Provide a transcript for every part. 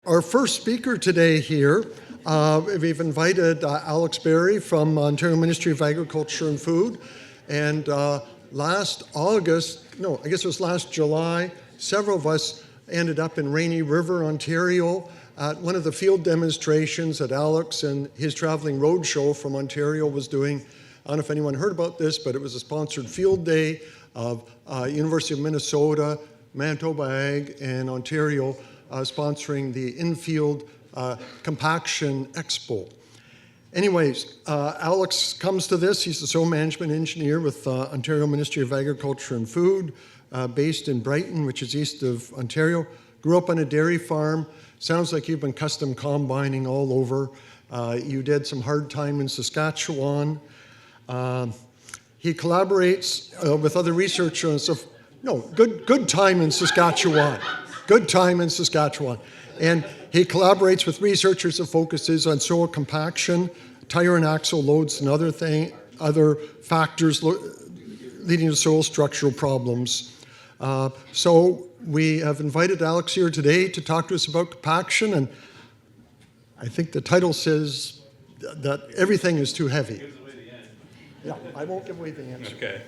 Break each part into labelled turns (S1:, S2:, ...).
S1: Our first speaker today here, we've invited Alex Barrie from Ontario Ministry of Agriculture and Food. And last August, no, I guess it was last July, several of us ended up in Rainy River, Ontario, at one of the field demonstrations that Alex and his traveling roadshow from Ontario was doing. I don't know if anyone heard about this, but it was a sponsored field day of University of Minnesota, Manitoba Ag, and Ontario sponsoring the infield Compaction Expo. Anyways, Alex comes to this. He's the soil management engineer with Ontario Ministry of Agriculture and Food, based in Brighton, which is east of Ontario. Grew up on a dairy farm. Sounds like you've been custom combining all over. You did some hard time in Saskatchewan. He collaborates with other researchers. Good time in Saskatchewan. Good time in Saskatchewan. And he collaborates with researchers that focuses on soil compaction, tire and axle loads, and other factors leading to soil structural problems. So we have invited Alex here today to talk to us about compaction, and I think the title says that everything is too heavy. Yeah, I won't give away the answer.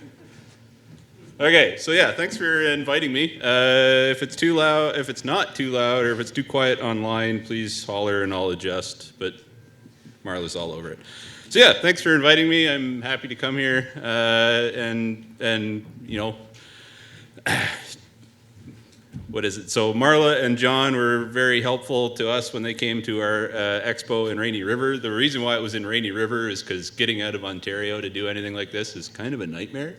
S2: Okay, so yeah, thanks for inviting me. If it's too loud, if it's not too loud, or if it's too quiet online, please holler and I'll adjust, but Marla's all over it. So yeah, thanks for inviting me. I'm happy to come here, and you know, what is it? So Marla and John were very helpful to us when they came to our expo in Rainy River. The reason why it was in Rainy River is because getting out of Ontario to do anything like this is kind of a nightmare.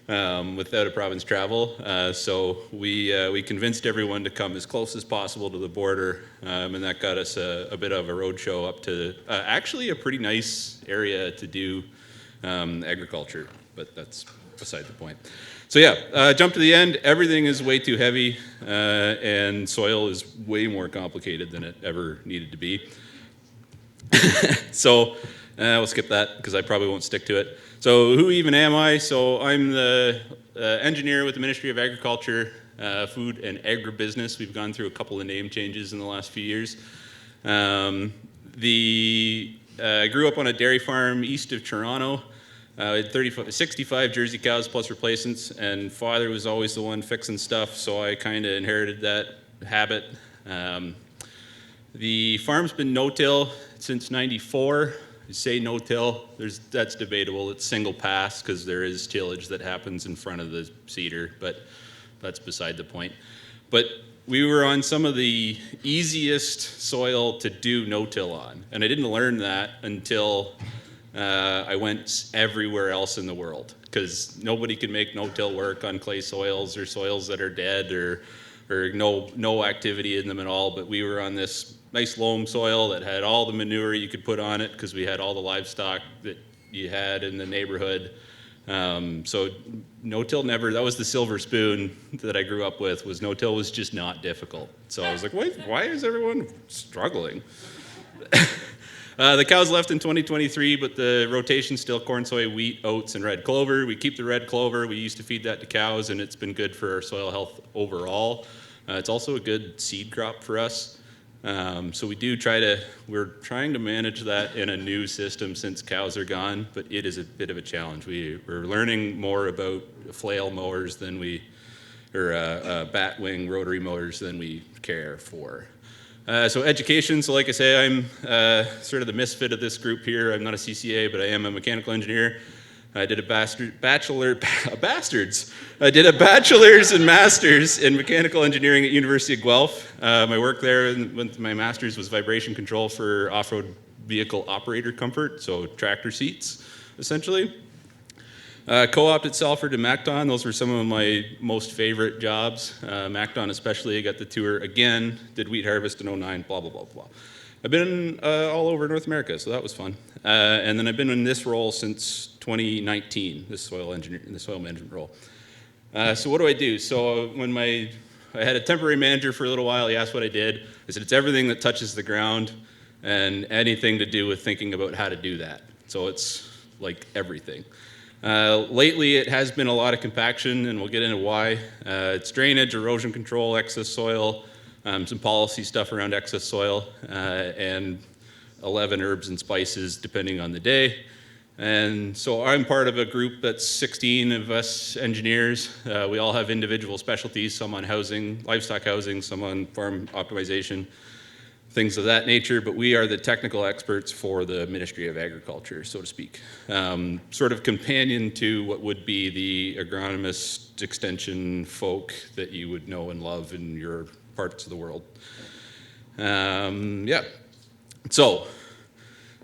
S2: Without a province travel. So we convinced everyone to come as close as possible to the border, and that got us a bit of a roadshow up to actually a pretty nice area to do agriculture, but that's beside the point. So yeah, jump to the end. Everything is way too heavy, and soil is way more complicated than it ever needed to be. So we'll skip that because I probably won't stick to it. So who even am I? So I'm the engineer with the Ministry of Agriculture, Food and Agribusiness. We've gone through a couple of name changes in the last few years. I grew up on a dairy farm east of Toronto. I had 65 Jersey cows plus replacements, and father was always the one fixing stuff, so I kind of inherited that habit. The farm's been no-till since '94. You say no-till, that's debatable. It's single pass because there is tillage that happens in front of the seeder, but that's beside the point. But we were on some of the easiest soil to do no-till on, and I didn't learn that until I went everywhere else in the world, because nobody can make no-till work on clay soils or soils that are dead or no activity in them at all. But we were on this nice loam soil that had all the manure you could put on it because we had all the livestock that you had in the neighborhood. So no-till never, that was the silver spoon that I grew up with, was no-till was just not difficult. So I was like, why is everyone struggling? The cows left in 2023, but the rotation's still corn, soy, wheat, oats, and red clover. We keep the red clover. We used to feed that to cows, and it's been good for our soil health overall. It's also a good seed crop for us. So we're trying to manage that in a new system since cows are gone, but it is a bit of a challenge. We're learning more about flail mowers or bat wing rotary mowers than we care for. So education, so like I say, I'm sort of the misfit of this group here. I'm not a CCA, but I am a mechanical engineer. I did a bachelor's and master's in mechanical engineering at University of Guelph. My work there with my master's was vibration control for off-road vehicle operator comfort, so tractor seats, essentially. Co-opted at Salford and Macdon, those were some of my most favorite jobs. Macdon especially, I got the tour again, did wheat harvest in '09, blah, blah, blah, blah. I've been all over North America, so that was fun. And then I've been in this role since 2019, this soil management role. So what do I do? So when I had a temporary manager for a little while, he asked what I did. I said, it's everything that touches the ground and anything to do with thinking about how to do that. So it's like everything. Lately, it has been a lot of compaction, and we'll get into why. It's drainage, erosion control, excess soil, some policy stuff around excess soil, and 11 herbs and spices depending on the day. And so I'm part of a group that's 16 of us engineers. We all have individual specialties, some on housing, livestock housing, some on farm optimization, things of that nature, but we are the technical experts for the Ministry of Agriculture, so to speak. Sort of companion to what would be the agronomist extension folk that you would know and love in your parts of the world. Yeah, so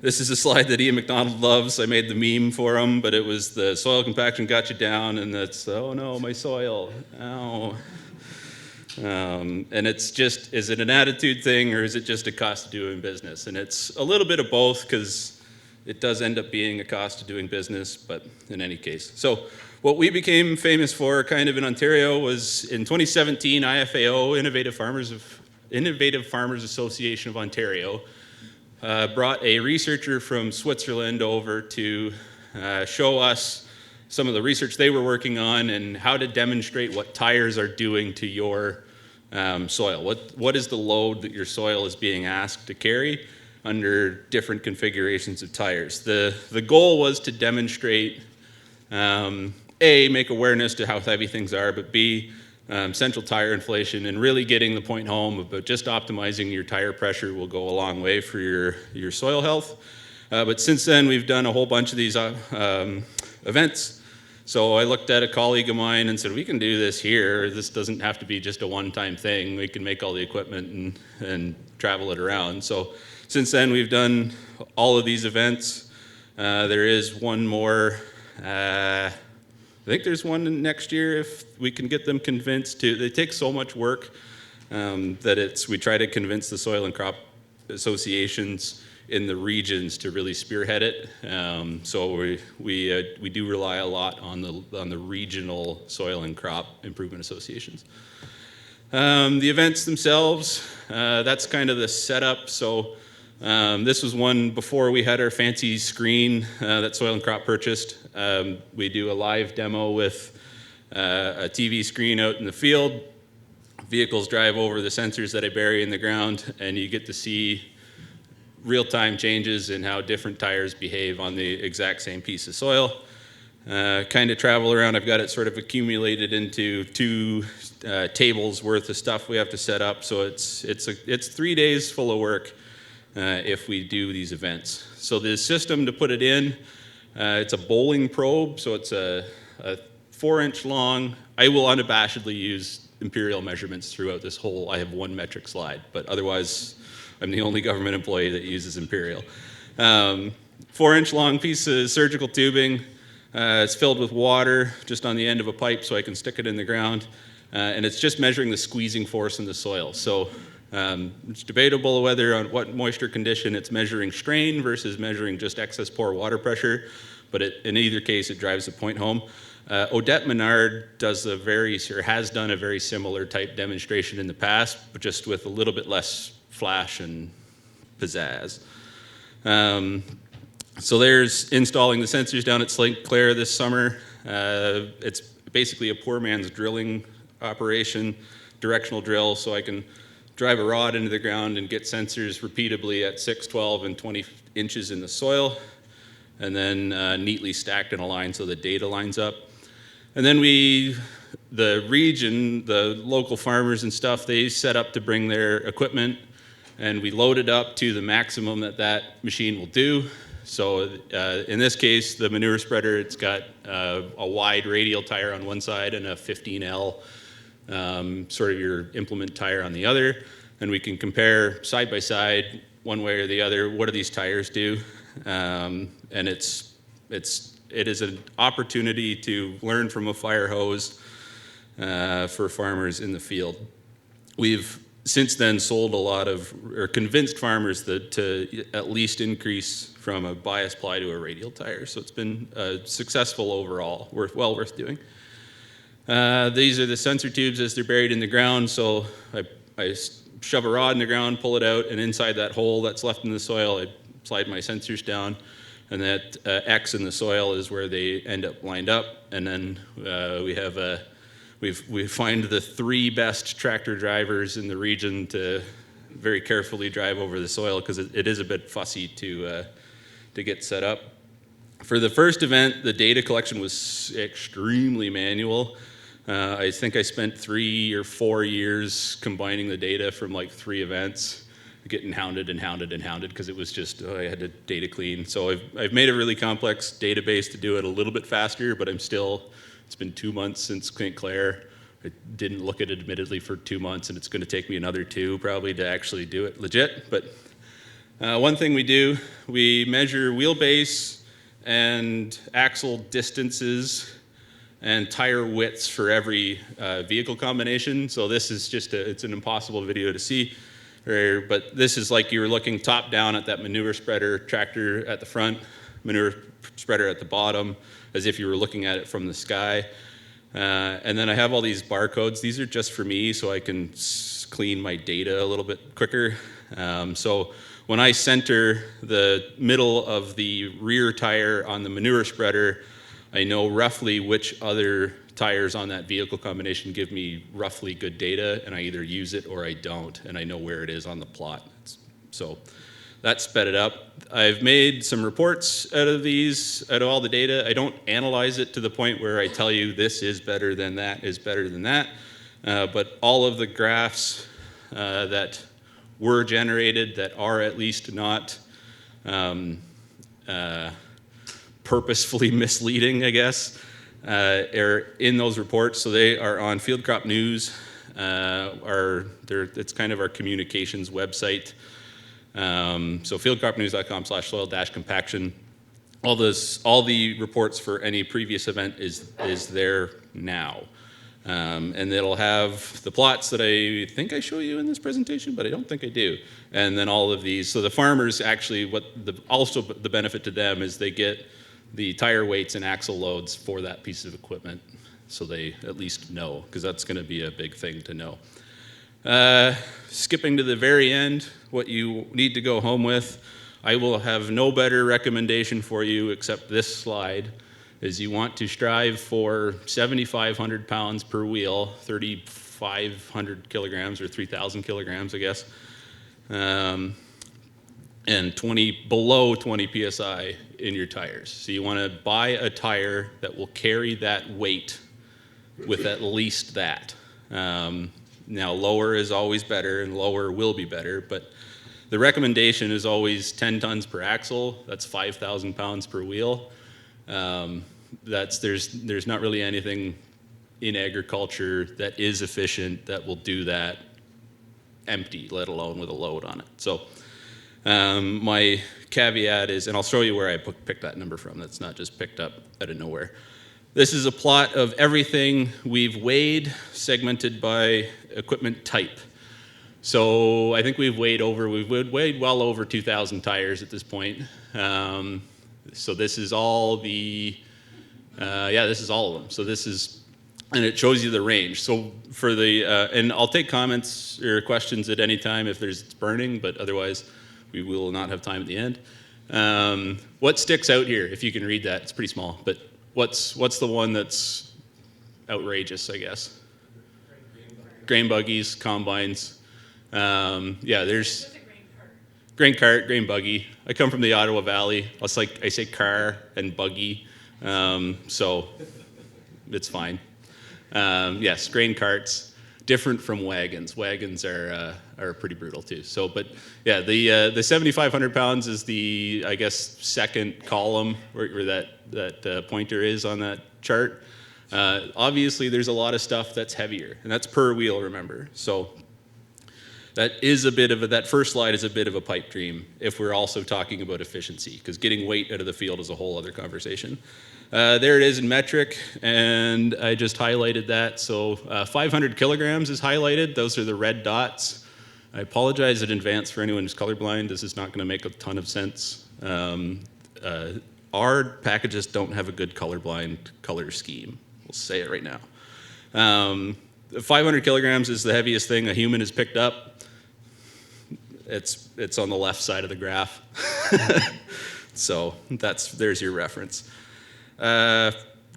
S2: this is a slide that Ian McDonald loves. I made the meme for him, but it was the soil compaction got you down, and that's, oh no, my soil, ow. And it's just, is it an attitude thing or is it just a cost of doing business? And it's a little bit of both, because it does end up being a cost of doing business, but in any case. So what we became famous for kind of in Ontario was in 2017, IFAO, Innovative Farmers Association of Ontario, brought a researcher from Switzerland over to show us some of the research they were working on and how to demonstrate what tires are doing to your soil. What is the load that your soil is being asked to carry under different configurations of tires? The goal was to demonstrate, A, make awareness to how heavy things are, but B, central tire inflation, and really getting the point home about just optimizing your tire pressure will go a long way for your soil health. But since then, we've done a whole bunch of these events. So I looked at a colleague of mine and said, we can do this here. This doesn't have to be just a one-time thing. We can make all the equipment and travel it around. So since then, we've done all of these events. There is one more, I think there's one next year if we can get them convinced to. They take so much work that we try to convince the soil and crop associations in the regions to really spearhead it. So we do rely a lot on the regional soil and crop improvement associations. The events themselves, that's kind of the setup. So this was one before we had our fancy screen that Soil and Crop purchased. We do a live demo with a TV screen out in the field. Vehicles drive over the sensors that I bury in the ground, and you get to see real-time changes in how different tires behave on the exact same piece of soil. Kind of travel around. I've got it sort of accumulated into 2 tables worth of stuff we have to set up. So it's 3 days full of work if we do these events. So the system to put it in, it's a bowling probe. So it's a 4-inch long. I will unabashedly use imperial measurements throughout this whole. I have 1 metric slide, but otherwise I'm the only government employee that uses imperial. 4-inch long piece of surgical tubing. It's filled with water just on the end of a pipe so I can stick it in the ground. And it's just measuring the squeezing force in the soil. So it's debatable whether on what moisture condition it's measuring strain versus measuring just excess pore water pressure. But in either case, it drives the point home. Odette Menard has done a very similar type demonstration in the past, but just with a little bit less flash and pizzazz. So there's installing the sensors down at St. Clair this summer. It's basically a poor man's drilling operation, directional drill, so I can drive a rod into the ground and get sensors repeatably at 6, 12, and 20 inches in the soil, and then neatly stacked in a line so the data lines up. And then the region, the local farmers and stuff, they set up to bring their equipment, and we load it up to the maximum that machine will do. So in this case, the manure spreader, it's got a wide radial tire on one side and a 15L, sort of your implement tire on the other. And we can compare side by side, one way or the other, what do these tires do? And it is an opportunity to learn from a fire hose for farmers in the field. We've since then sold convinced farmers to at least increase from a bias ply to a radial tire. So it's been successful overall, well worth doing. These are the sensor tubes as they're buried in the ground. So I shove a rod in the ground, pull it out, and inside that hole that's left in the soil, I slide my sensors down. And that X in the soil is where they end up lined up. And then we have a we find the 3 best tractor drivers in the region to very carefully drive over the soil, because it is a bit fussy to get set up. For the first event, the data collection was extremely manual. I think I spent 3 or 4 years combining the data from like 3 events, getting hounded because it was just, I had to data clean. So I've made a really complex database to do it a little bit faster, but it's been 2 months since St. Clair. I didn't look at it admittedly for 2 months, and it's going to take me another 2 probably to actually do it legit. But one thing we do, we measure wheelbase and axle distances and tire widths for every vehicle combination. So this is just it's an impossible video to see, but this is like you were looking top down at that manure spreader tractor at the front, manure spreader at the bottom, as if you were looking at it from the sky. And then I have all these barcodes. These are just for me so I can clean my data a little bit quicker. So when I center the middle of the rear tire on the manure spreader, I know roughly which other tires on that vehicle combination give me roughly good data, and I either use it or I don't, and I know where it is on the plot. So that sped it up. I've made some reports out of all the data. I don't analyze it to the point where I tell you this is better than that is better than that, but all of the graphs that were generated that are at least not purposefully misleading, I guess, are in those reports. So they are on Field Crop News. It's kind of our communications website. So fieldcropnews.com/soil-compaction. All the reports for any previous event is there now. And it'll have the plots that I think I show you in this presentation, but I don't think I do. And then all of these. So the farmers actually, also the benefit to them is they get the tire weights and axle loads for that piece of equipment. So they at least know, because that's going to be a big thing to know. Skipping to the very end, what you need to go home with, I will have no better recommendation for you except this slide, is you want to strive for 7,500 pounds per wheel, 3,500 kilograms or 3,000 kilograms, I guess, and below 20 PSI in your tires. So you want to buy a tire that will carry that weight with at least that. Now, lower is always better, and lower will be better, but the recommendation is always 10 tons per axle. That's 5,000 pounds per wheel. There's not really anything in agriculture that is efficient that will do that empty, let alone with a load on it. So my caveat is, and I'll show you where I picked that number from. That's not just picked up out of nowhere. This is a plot of everything we've weighed, segmented by equipment type. So I think we've weighed well over 2,000 tires at this point. So this is all this is all of them. So and it shows you the range. So for and I'll take comments or questions at any time if it's burning, but otherwise we will not have time at the end. What sticks out here, if you can read that? It's pretty small, but what's the one that's outrageous, I guess? Grain buggies, combines. There's grain cart, grain buggy. I come from the Ottawa Valley. It's like I say car and buggy, so it's fine. Yes, grain carts, different from wagons. Wagons are pretty brutal too. So, but yeah, the 7,500 pounds is the, I guess, second column where that pointer is on that chart. Obviously, there's a lot of stuff that's heavier, and that's per wheel, remember. So that is that first slide is a bit of a pipe dream if we're also talking about efficiency, because getting weight out of the field is a whole other conversation. There it is in metric, and I just highlighted that. So 500 kilograms is highlighted. Those are the red dots. I apologize in advance for anyone who's colorblind. This is not going to make a ton of sense. Our packages don't have a good colorblind color scheme. We'll say it right now. 500 kilograms is the heaviest thing a human has picked up. It's on the left side of the graph. So there's your reference.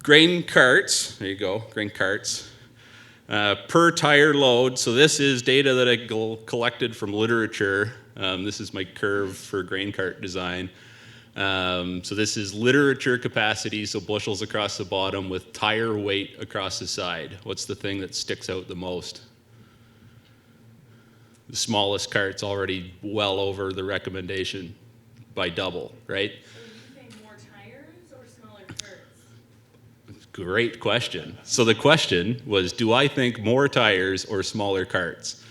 S2: Grain carts, there you go, grain carts. Per tire load, so this is data that I collected from literature. This is my curve for grain cart design. So this is literature capacity, so bushels across the bottom with tire weight across the side. What's the thing that sticks out the most? The smallest cart's already well over the recommendation by double, right?
S3: So you think more tires or smaller carts?
S2: Great question. So the question was, do I think more tires or smaller carts?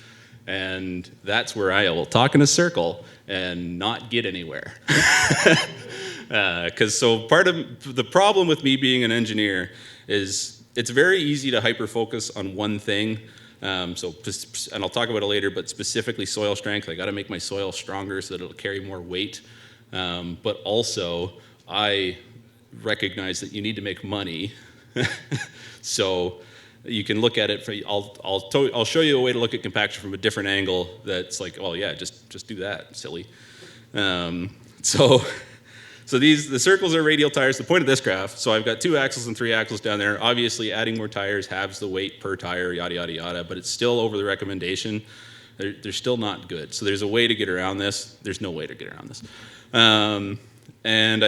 S2: And that's where I will talk in a circle and not get anywhere. Because so part of the problem with me being an engineer is it's very easy to hyper-focus on one thing. And I'll talk about it later, but specifically soil strength. I got to make my soil stronger so that it'll carry more weight. But also, I recognize that you need to make money. So you can look at it. I'll show you a way to look at compaction from a different angle. That's like, oh yeah, just do that, silly. So the circles are radial tires. The point of this graph. So I've got 2 axles and 3 axles down there. Obviously, adding more tires halves the weight per tire, yada yada yada. But it's still over the recommendation. They're still not good. So there's a way to get around this. There's no way to get around this. And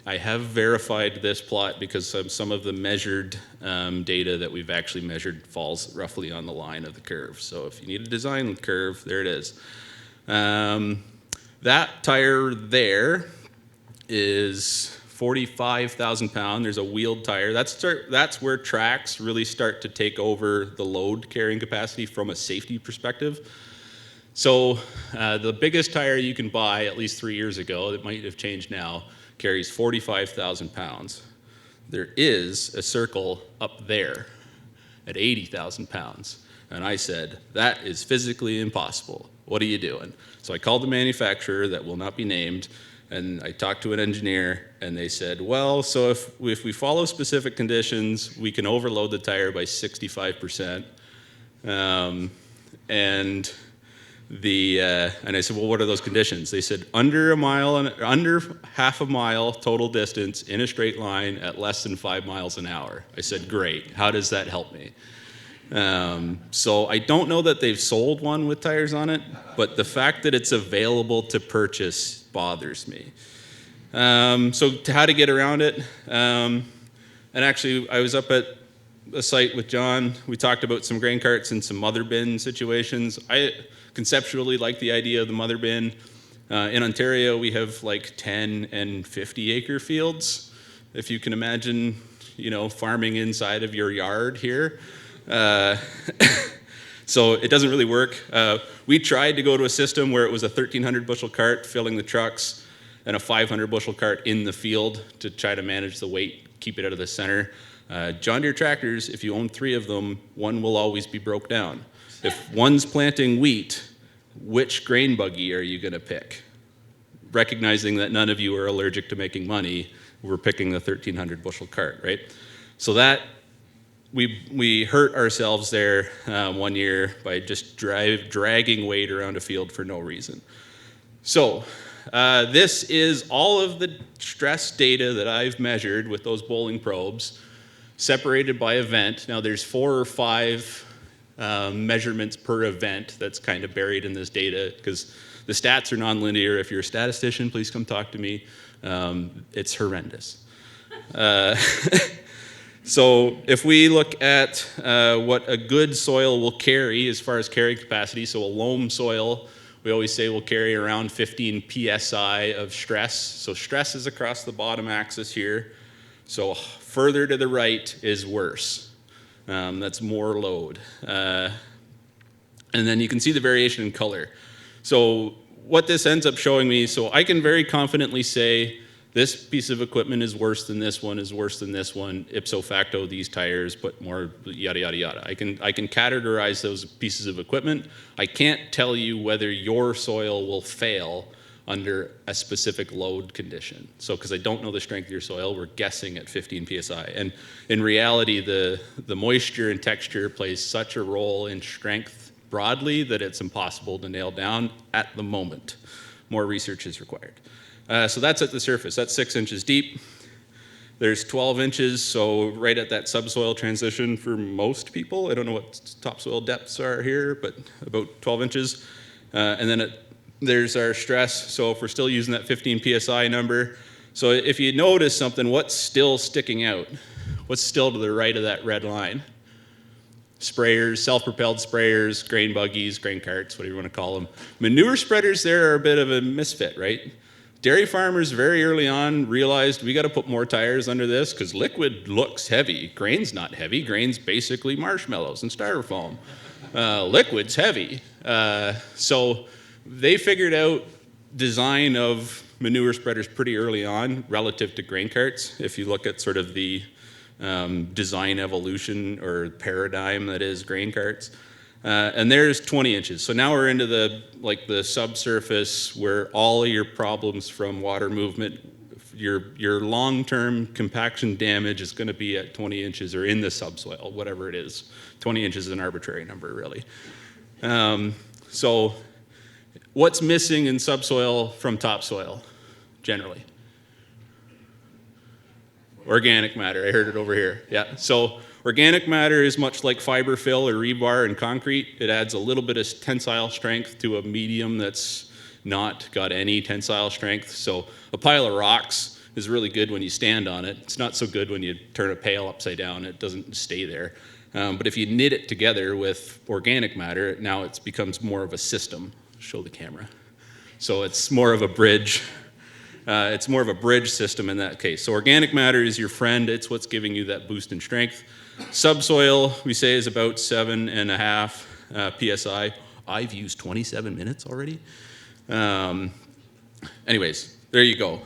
S2: I have verified this plot because some of the measured data that we've actually measured falls roughly on the line of the curve. So if you need a design curve, there it is. That tire there is 45,000 pound. There's a wheeled tire. That's where tracks really start to take over the load carrying capacity from a safety perspective. So the biggest tire you can buy, at least 3 years ago, it might have changed now, carries 45,000 pounds. There is a circle up there at 80,000 pounds. And I said, that is physically impossible. What are you doing? So I called the manufacturer that will not be named, and I talked to an engineer, and they said, well, so if we follow specific conditions, we can overload the tire by 65%. And I said, well, what are those conditions? They said under half a mile total distance in a straight line at less than 5 miles an hour. I said, great. How does that help me? So I don't know that they've sold one with tires on it, but the fact that it's available to purchase bothers me. So how to get around it? And actually, I was up at a site with John. We talked about some grain carts and some mother bin situations. I conceptually like the idea of the mother bin. In Ontario, we have like 10 and 50 acre fields. If you can imagine, farming inside of your yard here. So it doesn't really work. We tried to go to a system where it was a 1,300 bushel cart filling the trucks and a 500 bushel cart in the field to try to manage the weight, keep it out of the center. John Deere tractors, if you own 3 of them, one will always be broke down. If one's planting wheat, which grain buggy are you going to pick? Recognizing that none of you are allergic to making money, we're picking the 1,300 bushel cart, right? So that we hurt ourselves there one year by just dragging weight around a field for no reason. So this is all of the stress data that I've measured with those bowling probes, separated by event. Now there's 4 or 5 measurements per event that's kind of buried in this data because the stats are nonlinear. If you're a statistician, please come talk to me. It's horrendous. So if we look at what a good soil will carry as far as carrying capacity, so a loam soil, we always say will carry around 15 psi of stress. So stress is across the bottom axis here. So further to the right is worse. That's more load. And then you can see the variation in color. So what this ends up showing me, so I can very confidently say this piece of equipment is worse than this one, is worse than this one, ipso facto these tires, but more yada, yada, yada. I can categorize those pieces of equipment. I can't tell you whether your soil will fail under a specific load condition. So because I don't know the strength of your soil, we're guessing at 15 psi. And in reality, the moisture and texture plays such a role in strength broadly that it's impossible to nail down at the moment. More research is required. So that's at the surface. That's 6 inches deep. There's 12 inches, so right at that subsoil transition for most people. I don't know what topsoil depths are here, but about 12 inches. And then there's our stress. So if we're still using that 15 PSI number, so if you notice something, what's still sticking out? What's still to the right of that red line? Sprayers, self-propelled sprayers, grain buggies, grain carts, whatever you want to call them. Manure spreaders there are a bit of a misfit, right? Dairy farmers very early on realized we got to put more tires under this because liquid looks heavy. Grain's not heavy. Grain's basically marshmallows and styrofoam. Liquid's heavy. So they figured out design of manure spreaders pretty early on relative to grain carts. If you look at sort of the design evolution or paradigm that is grain carts. And there's 20 inches. So now we're into the subsurface where all of your problems from water movement, your long-term compaction damage is going to be at 20 inches or in the subsoil, whatever it is. 20 inches is an arbitrary number, really. So what's missing in subsoil from topsoil, generally? Organic matter. I heard it over here. Yeah. So organic matter is much like fiber fill or rebar in concrete. It adds a little bit of tensile strength to a medium that's not got any tensile strength. So a pile of rocks is really good when you stand on it. It's not so good when you turn a pail upside down. It doesn't stay there. But if you knit it together with organic matter, now it becomes more of a system. Show the camera. So it's more of a bridge. It's more of a bridge system in that case. So organic matter is your friend. It's what's giving you that boost in strength. Subsoil, we say, is about 7.5 PSI. I've used 27 minutes already. Anyways, there you go.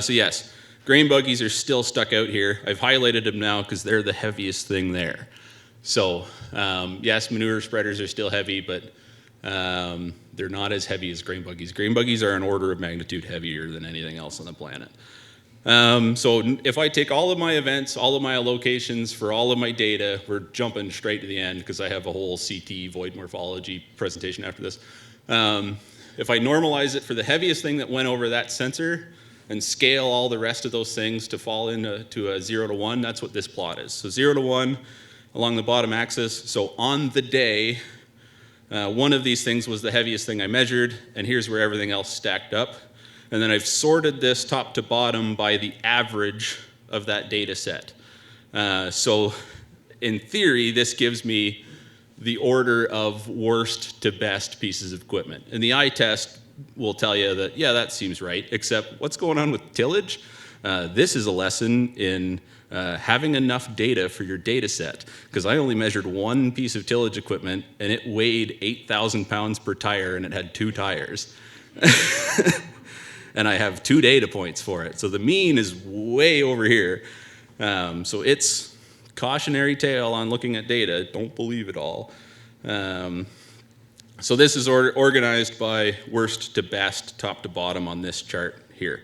S2: So yes, grain buggies are still stuck out here. I've highlighted them now because they're the heaviest thing there. So yes, manure spreaders are still heavy, but they're not as heavy as grain buggies. Grain buggies are an order of magnitude heavier than anything else on the planet. So if I take all of my events, all of my allocations for all of my data, we're jumping straight to the end because I have a whole CT void morphology presentation after this. If I normalize it for the heaviest thing that went over that sensor and scale all the rest of those things to fall into a 0 to 1, that's what this plot is. So 0 to 1 along the bottom axis. So on the day, one of these things was the heaviest thing I measured, and here's where everything else stacked up. And then I've sorted this top to bottom by the average of that data set. So in theory, this gives me the order of worst to best pieces of equipment. And the eye test will tell you that, yeah, that seems right, except what's going on with tillage? This is a lesson in having enough data for your data set, because I only measured one piece of tillage equipment and it weighed 8,000 pounds per tire and it had 2 tires. And I have 2 data points for it. So the mean is way over here. So it's cautionary tale on looking at data. Don't believe it all. So this is organized by worst to best, top to bottom on this chart here.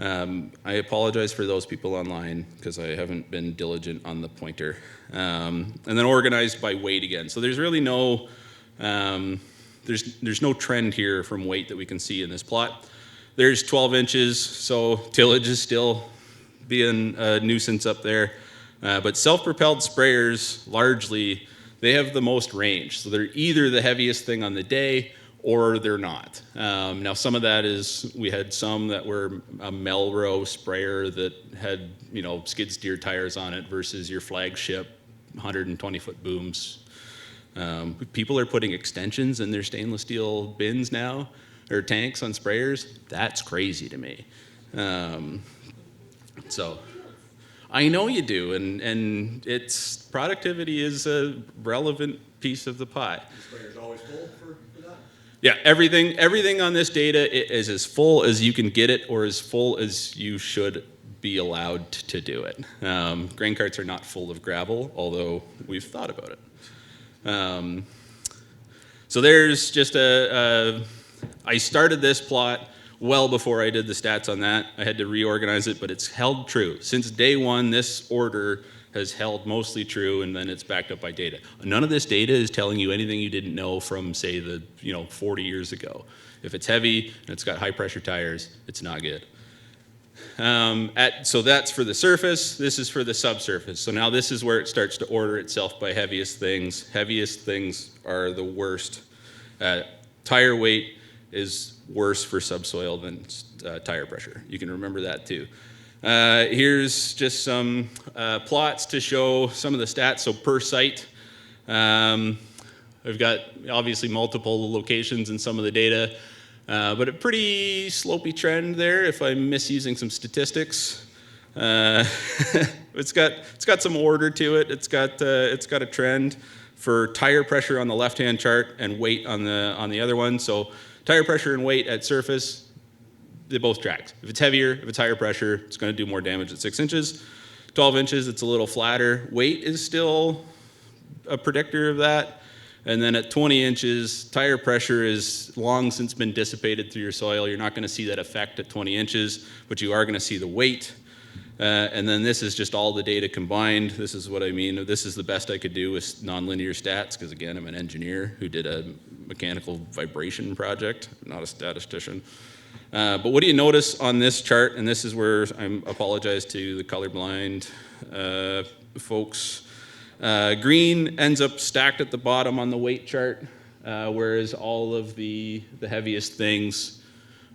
S2: I apologize for those people online because I haven't been diligent on the pointer. And then organized by weight again. So there's really no, there's no trend here from weight that we can see in this plot. There's 12 inches, so tillage is still being a nuisance up there. But self-propelled sprayers, largely, they have the most range. So they're either the heaviest thing on the day or they're not. Now some of that is, we had some that were a Melrose sprayer that had, skid steer tires on it versus your flagship 120-foot booms. People are putting extensions in their stainless steel bins now, or tanks on sprayers. That's crazy to me. So I know you do, and it's productivity is a relevant piece of the pie.
S1: The sprayer's always full for that?
S2: Yeah, everything on this data is as full as you can get it, or as full as you should be allowed to do it. Grain carts are not full of gravel, although we've thought about it. So there's just I started this plot well before I did the stats on that. I had to reorganize it, but it's held true. Since day one, this order has held mostly true, and then it's backed up by data. None of this data is telling you anything you didn't know from, say, 40 years ago. If it's heavy and it's got high pressure tires, it's not good. So that's for the surface. This is for the subsurface. So now this is where it starts to order itself by heaviest things. Heaviest things are the worst. Tire weight is worse for subsoil than tire pressure. You can remember that too. Here's just some plots to show some of the stats. So per site, I've got obviously multiple locations in some of the data, but a pretty slopey trend there if I'm misusing some statistics. It's got some order to it. It's got a trend for tire pressure on the left-hand chart and weight on the other one. So tire pressure and weight at surface, they both track. If it's heavier, if it's higher pressure, it's going to do more damage at 6 inches. 12 inches, it's a little flatter. Weight is still a predictor of that. And then at 20 inches, tire pressure is long since been dissipated through your soil. You're not going to see that effect at 20 inches, but you are going to see the weight. And then this is just all the data combined. This is what I mean. This is the best I could do with nonlinear stats, because again, I'm an engineer who did a mechanical vibration project, not a statistician. But what do you notice on this chart? And this is where I apologize to the colorblind folks. Green ends up stacked at the bottom on the weight chart, whereas all of the heaviest things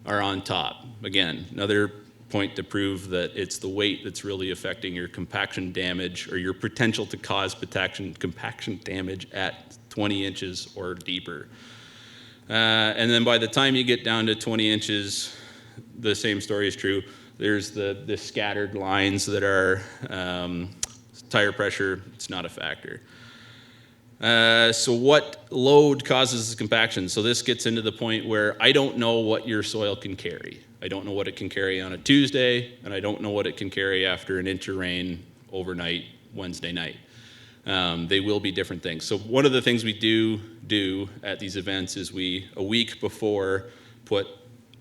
S2: are on top. Again, another point to prove that it's the weight that's really affecting your compaction damage, or your potential to cause compaction damage at 20 inches or deeper. And then by the time you get down to 20 inches, the same story is true. There's the scattered lines that are tire pressure. It's not a factor. So what load causes compaction? So this gets into the point where I don't know what your soil can carry. I don't know what it can carry on a Tuesday, and I don't know what it can carry after an inch of rain overnight, Wednesday night. They will be different things. So one of the things we do at these events is a week before, put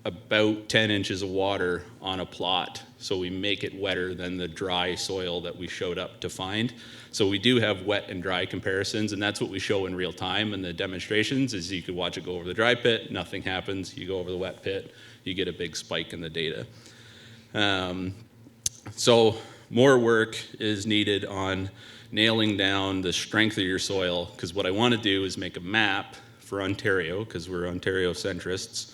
S2: about 10 inches of water on a plot, so we make it wetter than the dry soil that we showed up to find. So we do have wet and dry comparisons, and that's what we show in real time in the demonstrations. Is you could watch it go over the dry pit, nothing happens. You go over the wet pit, you get a big spike in the data. So more work is needed on nailing down the strength of your soil, because what I want to do is make a map for Ontario, because we're Ontario centrists,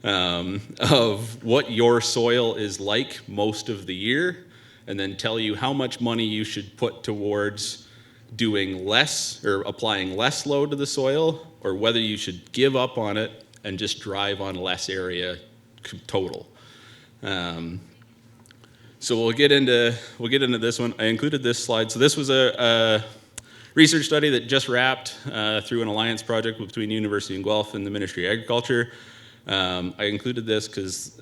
S2: of what your soil is like most of the year, and then tell you how much money you should put towards doing less or applying less load to the soil, or whether you should give up on it and just drive on less area total. So we'll get into this one. I included this slide. So this was a research study that just wrapped through an alliance project between University of Guelph and the Ministry of Agriculture. I included this because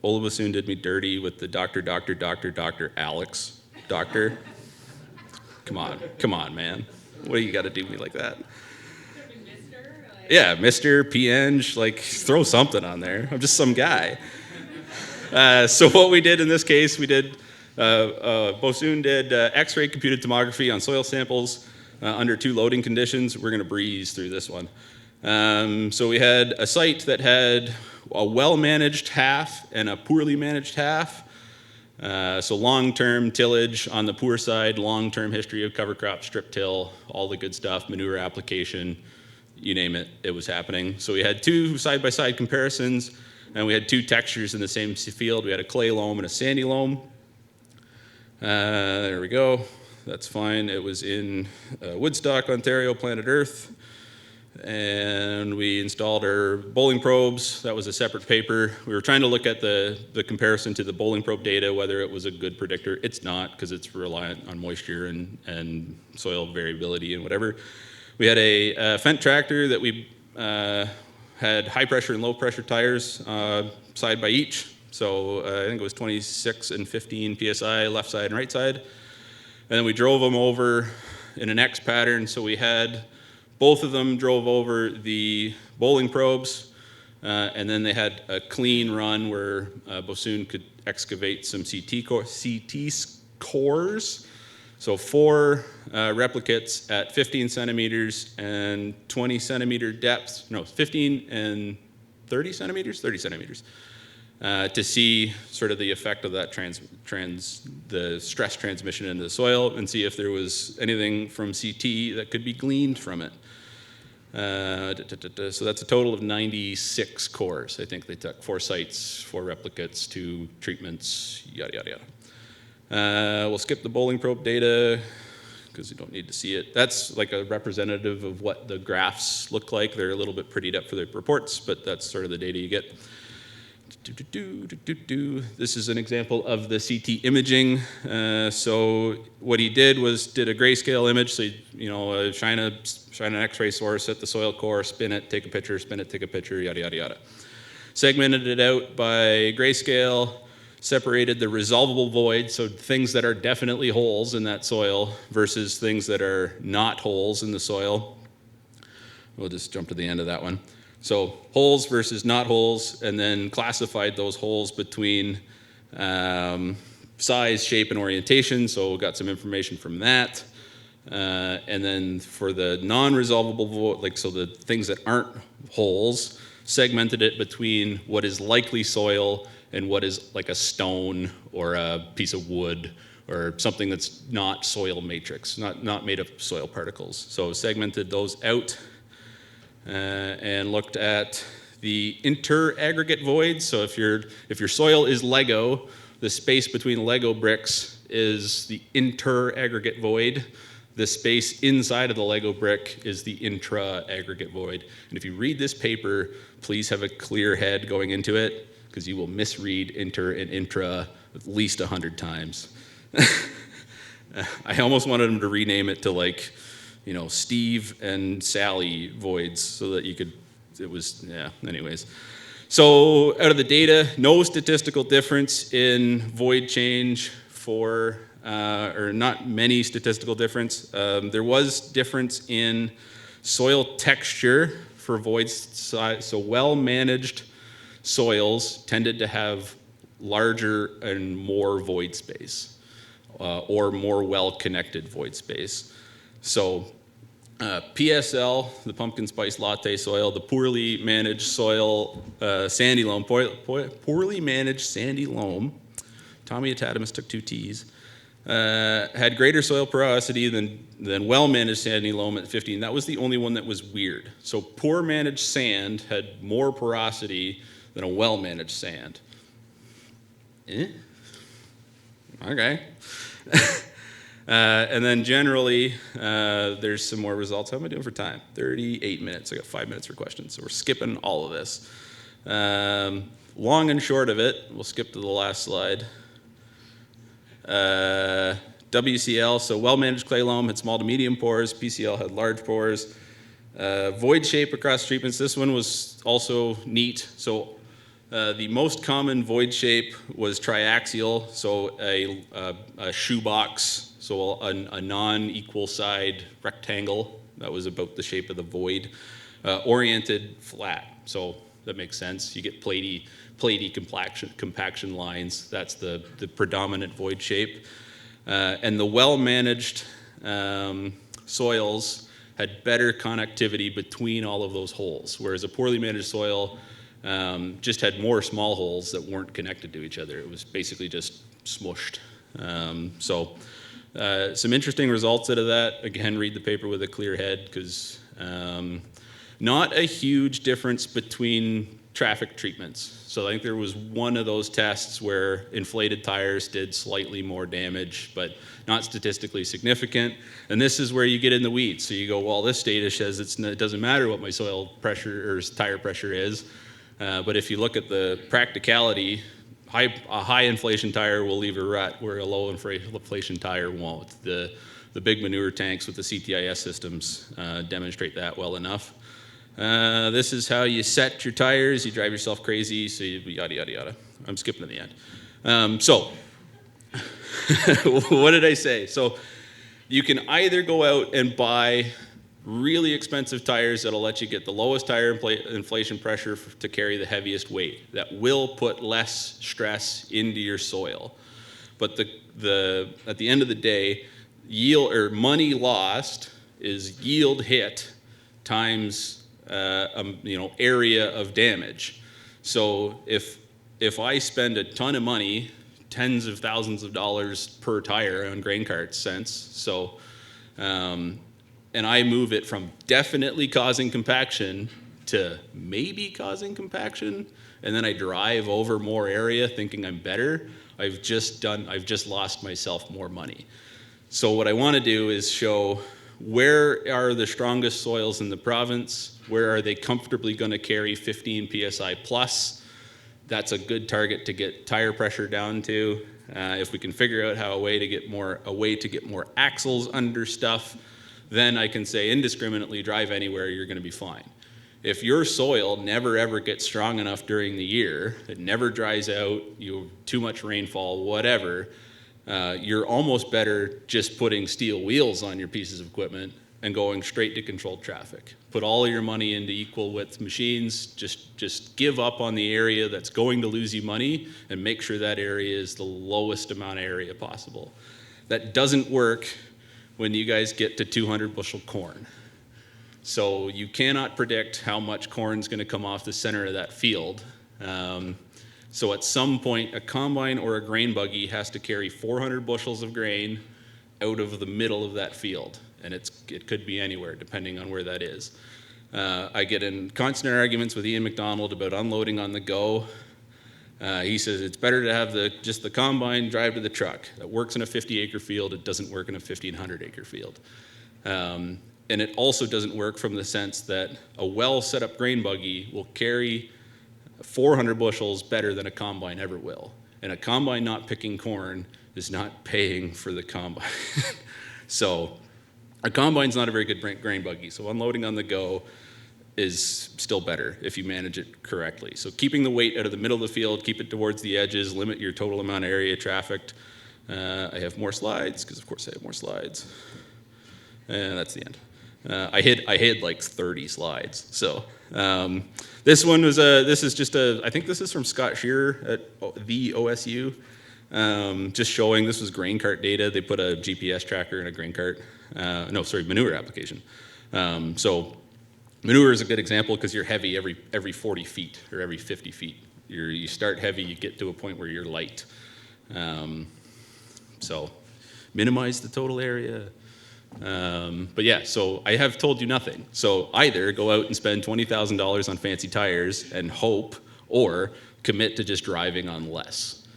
S2: Ola Bassoon did me dirty with the Dr. Alex. Doctor. Come on, man. What do you got to do me like that? Yeah, Mr. PNG, like throw something on there. I'm just some guy. So what we did in this case, Bassoon did X-ray computed tomography on soil samples under 2 loading conditions. We're going to breeze through this one. So we had a site that had a well-managed half and a poorly managed half. So long-term tillage on the poor side, long-term history of cover crop, strip till, all the good stuff, manure application, you name it, it was happening. So we had 2 side-by-side comparisons, and we had 2 textures in the same field. We had a clay loam and a sandy loam. There we go. That's fine. It was in Woodstock, Ontario, Planet Earth. And we installed our bowling probes. That was a separate paper. We were trying to look at the comparison to the bowling probe data, whether it was a good predictor. It's not, because it's reliant on moisture and soil variability and whatever. We had a Fendt tractor that we had high pressure and low pressure tires side by each. So I think it was 26 and 15 PSI, left side and right side. And then we drove them over in an X pattern. So we had both of them drove over the bowling probes, and then they had a clean run where Bassoon could excavate some CT cores. So 4 replicates at 15 centimeters and 20 centimeter depth. No, 15 and 30 centimeters? 30 centimeters. to see sort of the effect of that the stress transmission into the soil and see if there was anything from CT that could be gleaned from it. So that's a total of 96 cores. I think they took 4 sites, 4 replicates, 2 treatments, yada, yada, yada. We'll skip the bowling probe data because you don't need to see it. That's like a representative of what the graphs look like. They're a little bit prettied up for the reports, but that's sort of the data you get. This is an example of the CT imaging. So what he did was did a grayscale image. So shine an X-ray source at the soil core, spin it, take a picture, spin it, take a picture, yada yada yada. Segmented it out by grayscale. Separated the resolvable void, so things that are definitely holes in that soil versus things that are not holes in the soil. We'll just jump to the end of that one. So holes versus not holes, and then classified those holes between size, shape, and orientation. So we got some information from that. And then for the non-resolvable void, so the things that aren't holes, segmented it between what is likely soil and what is like a stone or a piece of wood or something that's not soil matrix, not made of soil particles. So segmented those out and looked at the inter-aggregate voids. So if your soil is Lego, the space between Lego bricks is the inter-aggregate void. The space inside of the Lego brick is the intra-aggregate void. And if you read this paper, please have a clear head going into it, because you will misread inter and intra at least 100 times. I almost wanted them to rename it to Steve and Sally voids so that anyways. So out of the data, no statistical difference in void change or not many statistical difference. There was difference in soil texture for voids size, so well-managed soils tended to have larger and more void space, or more well-connected void space. So PSL, the pumpkin spice latte soil, the poorly managed soil, sandy loam, poorly managed sandy loam, Tommy Atadamus took 2 T's, had greater soil porosity than well-managed sandy loam at 15. That was the only one that was weird. So poor managed sand had more porosity than a well-managed sand. Okay. And then generally, there's some more results. How am I doing for time? 38 minutes. I got 5 minutes for questions, so we're skipping all of this. Long and short of it, we'll skip to the last slide. WCL, so well-managed clay loam had small to medium pores. PCL had large pores. Void shape across treatments. This one was also neat. So the most common void shape was triaxial, so a shoebox, so a non-equal side rectangle that was about the shape of the void, oriented flat. So that makes sense. You get platey compaction lines. That's the predominant void shape. And the well-managed soils had better connectivity between all of those holes, whereas a poorly managed soil just had more small holes that weren't connected to each other. It was basically just smushed. Some interesting results out of that. Again, read the paper with a clear head, because not a huge difference between traffic treatments. So I think there was one of those tests where inflated tires did slightly more damage, but not statistically significant. And this is where you get in the weeds. So you go, well, this data says it doesn't matter what my soil pressure or tire pressure is. But if you look at the practicality, a high inflation tire will leave a rut where a low inflation tire won't. The big manure tanks with the CTIS systems demonstrate that well enough. This is how you set your tires. You drive yourself crazy, so yada, yada, yada. I'm skipping to the end. What did I say? So you can either go out and buy really expensive tires that'll let you get the lowest tire inflation pressure to carry the heaviest weight. That will put less stress into your soil. But at the end of the day, yield or money lost is yield hit times area of damage. So if if I spend a ton of money, tens of thousands of dollars per tire on grain cart cents, so, and I move it from definitely causing compaction to maybe causing compaction, and then I drive over more area thinking I'm better, I've just lost myself more money. So what I want to do is show where are the strongest soils in the province, where are they comfortably going to carry 15 psi plus. That's a good target to get tire pressure down to. If we can figure out a way to get more axles under stuff, then I can say indiscriminately drive anywhere, you're going to be fine. If your soil never ever gets strong enough during the year, it never dries out, you have too much rainfall, whatever, you're almost better just putting steel wheels on your pieces of equipment and going straight to controlled traffic. Put all of your money into equal width machines, just give up on the area that's going to lose you money and make sure that area is the lowest amount of area possible. That doesn't work when you guys get to 200 bushel corn. So you cannot predict how much corn is going to come off the center of that field. So at some point, a combine or a grain buggy has to carry 400 bushels of grain out of the middle of that field. And it could be anywhere, depending on where that is. I get in constant arguments with Ian McDonald about unloading on the go. He says it's better to have just the combine drive to the truck. That works in a 50-acre field. It doesn't work in a 1,500-acre field. And it also doesn't work from the sense that a well-set-up grain buggy will carry 400 bushels better than a combine ever will. And a combine not picking corn is not paying for the combine. So a combine's not a very good grain buggy. So unloading on the go is still better if you manage it correctly. So keeping the weight out of the middle of the field, keep it towards the edges, limit your total amount of area trafficked. I have more slides, because of course I have more slides. And that's the end. I hid like 30 slides. So this one was I think this is from Scott Shearer at the OSU. Just showing this was grain cart data. They put a GPS tracker in a grain cart. Manure application. So manure is a good example because you're heavy every 40 feet or every 50 feet. You start heavy, you get to a point where you're light. So minimize the total area. But yeah, so I have told you nothing. So either go out and spend $20,000 on fancy tires and hope, or commit to just driving on less.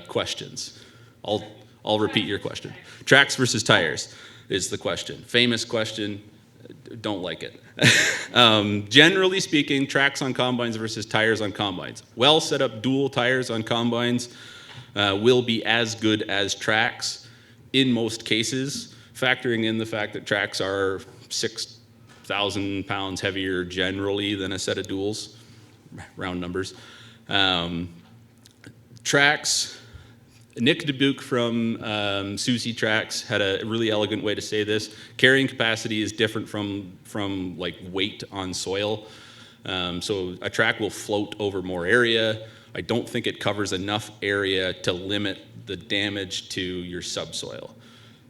S2: Questions? I'll repeat your question. Tracks versus tires is the question. Famous question. Don't like it. Generally speaking, tracks on combines versus tires on combines. Well set up dual tires on combines will be as good as tracks in most cases, factoring in the fact that tracks are 6,000 pounds heavier generally than a set of duals, round numbers. Tracks, Nick Dubuque from Susie Tracks had a really elegant way to say this. Carrying capacity is different from like weight on soil. So a track will float over more area. I don't think it covers enough area to limit the damage to your subsoil.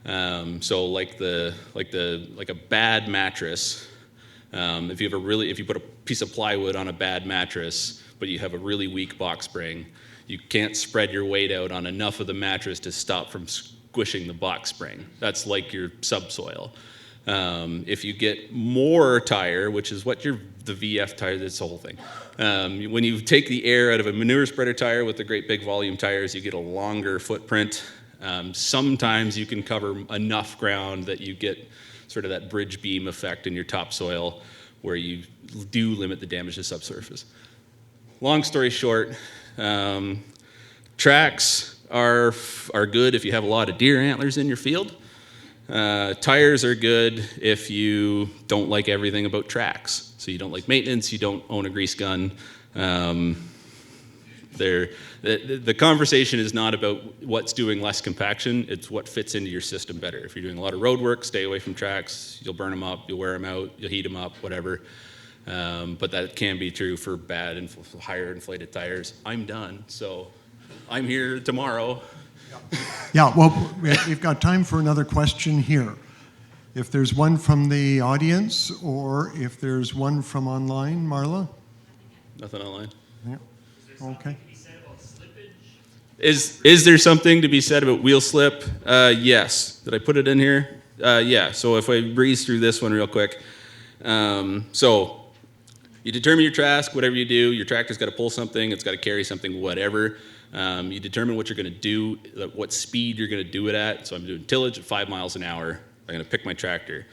S2: So like a bad mattress, if you put a piece of plywood on a bad mattress, but you have a really weak box spring, you can't spread your weight out on enough of the mattress to stop from squishing the box spring. That's like your subsoil. If you get more tire, which is what the VF tire, that's the whole thing. When you take the air out of a manure spreader tire with the great big volume tires, you get a longer footprint. Sometimes you can cover enough ground that you get sort of that bridge beam effect in your topsoil where you do limit the damage to subsurface. Long story short, tracks are good if you have a lot of deer antlers in your field. Tires are good if you don't like everything about tracks. So you don't like maintenance, you don't own a grease gun. The conversation is not about what's doing less compaction, it's what fits into your system better. If you're doing a lot of road work, stay away from tracks. You'll burn them up, you'll wear them out, you'll heat them up, whatever. But that can be true for bad and higher inflated tires. I'm done, so I'm here tomorrow.
S1: Yeah, well, we've got time for another question here. If there's one from the audience or if there's one from online, Marla?
S2: Nothing online.
S1: Yeah. Okay.
S4: Be said about
S2: Is there something to be said about wheel slip? Yes. Did I put it in here? Yeah. So if I breeze through this one real quick. So you determine your task, whatever you do. Your tractor's got to pull something. It's got to carry something, whatever. You determine what you're going to do, what speed you're going to do it at. So I'm doing tillage at 5 miles an hour. I'm going to pick my tractor.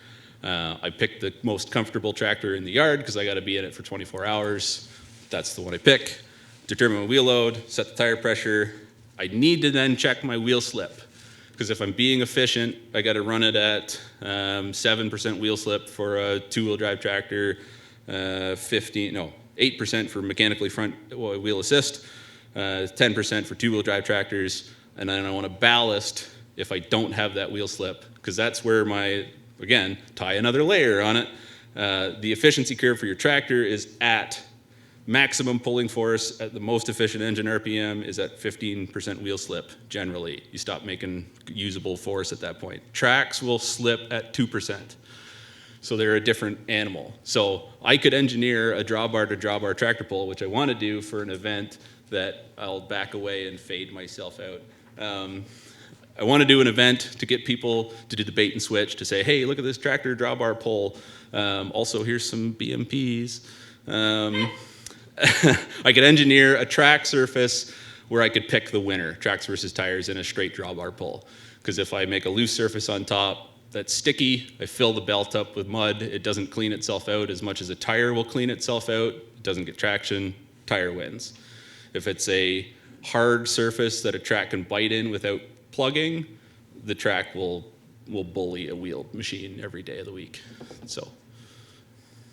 S2: I picked the most comfortable tractor in the yard because I got to be in it for 24 hours. That's the one I pick. Determine my wheel load, set the tire pressure. I need to then check my wheel slip because if I'm being efficient, I got to run it at 7% wheel slip for a two-wheel drive tractor, 8% for mechanically front wheel assist, 10% for two-wheel drive tractors, and then I want to ballast if I don't have that wheel slip because that's where again, tie another layer on it. The efficiency curve for your tractor is at maximum pulling force at the most efficient engine RPM is at 15% wheel slip, generally. You stop making usable force at that point. Tracks will slip at 2%. So they're a different animal. So I could engineer a drawbar to drawbar tractor pull, which I want to do for an event that I'll back away and fade myself out. I want to do an event to get people to do the bait and switch, to say, hey, look at this tractor drawbar pull. Also, here's some BMPs. I could engineer a track surface where I could pick the winner, tracks versus tires, in a straight drawbar pull. Because if I make a loose surface on top that's sticky, I fill the belt up with mud, it doesn't clean itself out as much as a tire will clean itself out, it doesn't get traction, tire wins. If it's a hard surface that a track can bite in without plugging, the track will bully a wheeled machine every day of the week. So.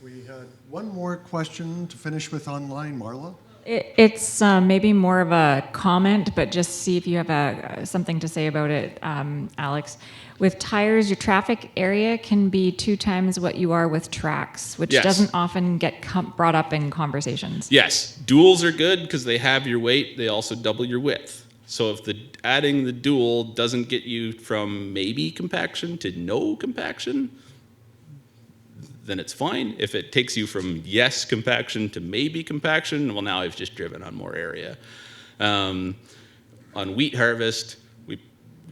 S1: We had one more question to finish with online, Marla.
S4: It's maybe more of a comment, but just see if you have something to say about it, Alex. With tires, your traffic area can be 2 times what you are with tracks, which
S2: Yes.
S4: doesn't often get brought up in conversations.
S2: Yes, duals are good because they have your weight. They also double your width. So if adding the dual doesn't get you from maybe compaction to no compaction, then it's fine. If it takes you from yes compaction to maybe compaction, well, now I've just driven on more area. On wheat harvest, we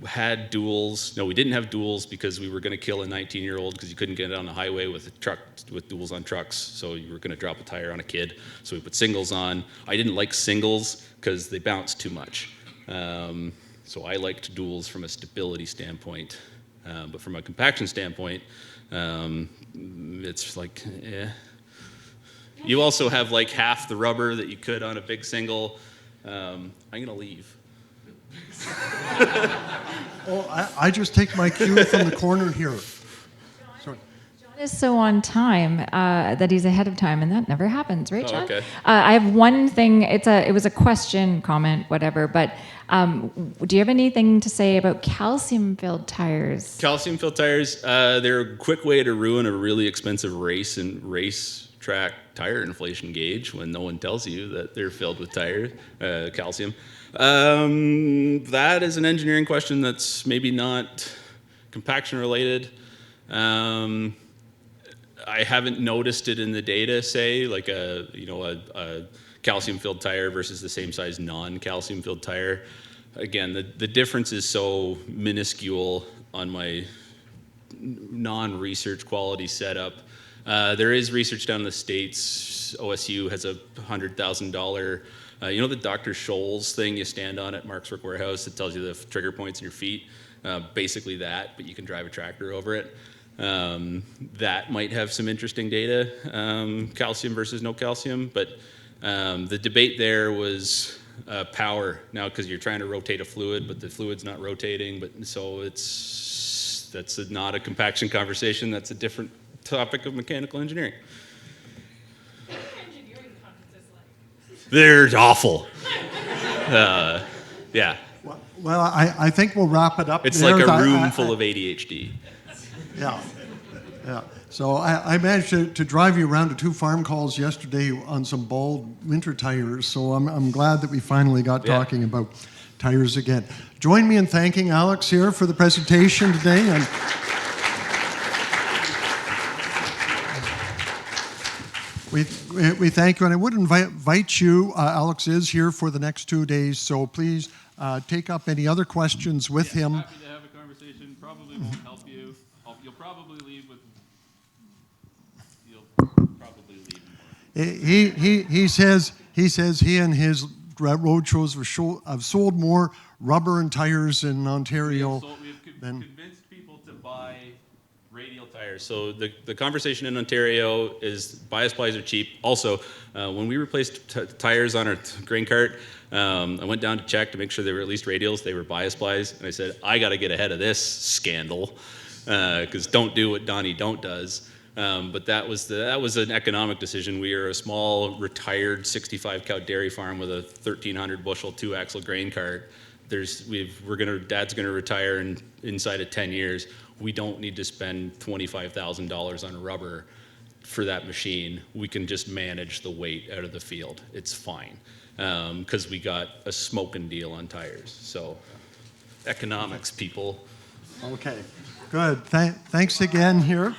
S2: had duals. No, we didn't have duals because we were going to kill a 19-year-old because you couldn't get it on the highway with duals on trucks. So you were going to drop a tire on a kid. So we put singles on. I didn't like singles because they bounce too much. So I liked duals from a stability standpoint. But from a compaction standpoint, it's like, eh. You also have like half the rubber that you could on a big single. I'm going to leave.
S1: I just take my cue from the corner here. Sorry.
S4: John is so on time that he's ahead of time, and that never happens, right, John?
S2: Okay.
S4: I have one thing. It was a question, comment, whatever. But do you have anything to say about calcium-filled tires?
S2: Calcium-filled tires, they're a quick way to ruin a really expensive race track tire inflation gauge when no one tells you that they're filled with calcium. That is an engineering question that's maybe not compaction related. I haven't noticed it in the data, say, like a calcium-filled tire versus the same size non-calcium-filled tire. Again, the difference is so minuscule on my non-research quality setup. There is research down in the States. OSU has a $100,000, the Dr. Scholl's thing you stand on at Mark's Work Warehouse that tells you the trigger points in your feet. Basically that, but you can drive a tractor over it. That might have some interesting data, calcium versus no calcium, but the debate there was power now because you're trying to rotate a fluid, but the fluid's not rotating, so that's not a compaction conversation. That's a different topic of mechanical engineering.
S3: What are engineering conferences like?
S2: They're awful. Yeah,
S1: Well, I think we'll wrap it up.
S2: it's
S1: there.
S2: like a room full of ADHD.
S1: Yeah. So I managed to drive you around to 2 farm calls yesterday on some bald winter tires. So I'm glad that we finally got talking about tires again. Join me in thanking Alex here for the presentation today. And we thank you, and I would invite you, Alex is here for the next 2 days, so please take up any other questions with him.
S2: Happy to have a conversation. Probably won't help you. You'll probably leave with. You'll probably leave more.
S1: He says he and his road shows have sold more rubber and tires in Ontario.
S2: We've
S1: than
S2: convinced people to buy radial tires. So the conversation in Ontario is bias plies are cheap. Also, when we replaced tires on our grain cart, I went down to check to make sure they were at least radials. They were bias plies, and I said, I got to get ahead of this scandal, because don't do what Donnie Don't does. But that was an economic decision. We are a small, retired 65 cow dairy farm with a 1,300 bushel 2-axle grain cart. Dad's gonna retire inside of 10 years. We don't need to spend $25,000 on rubber for that machine. We can just manage the weight out of the field. It's fine, because we got a smoking deal on tires. So, economics, people.
S1: Okay, good. Thanks again here.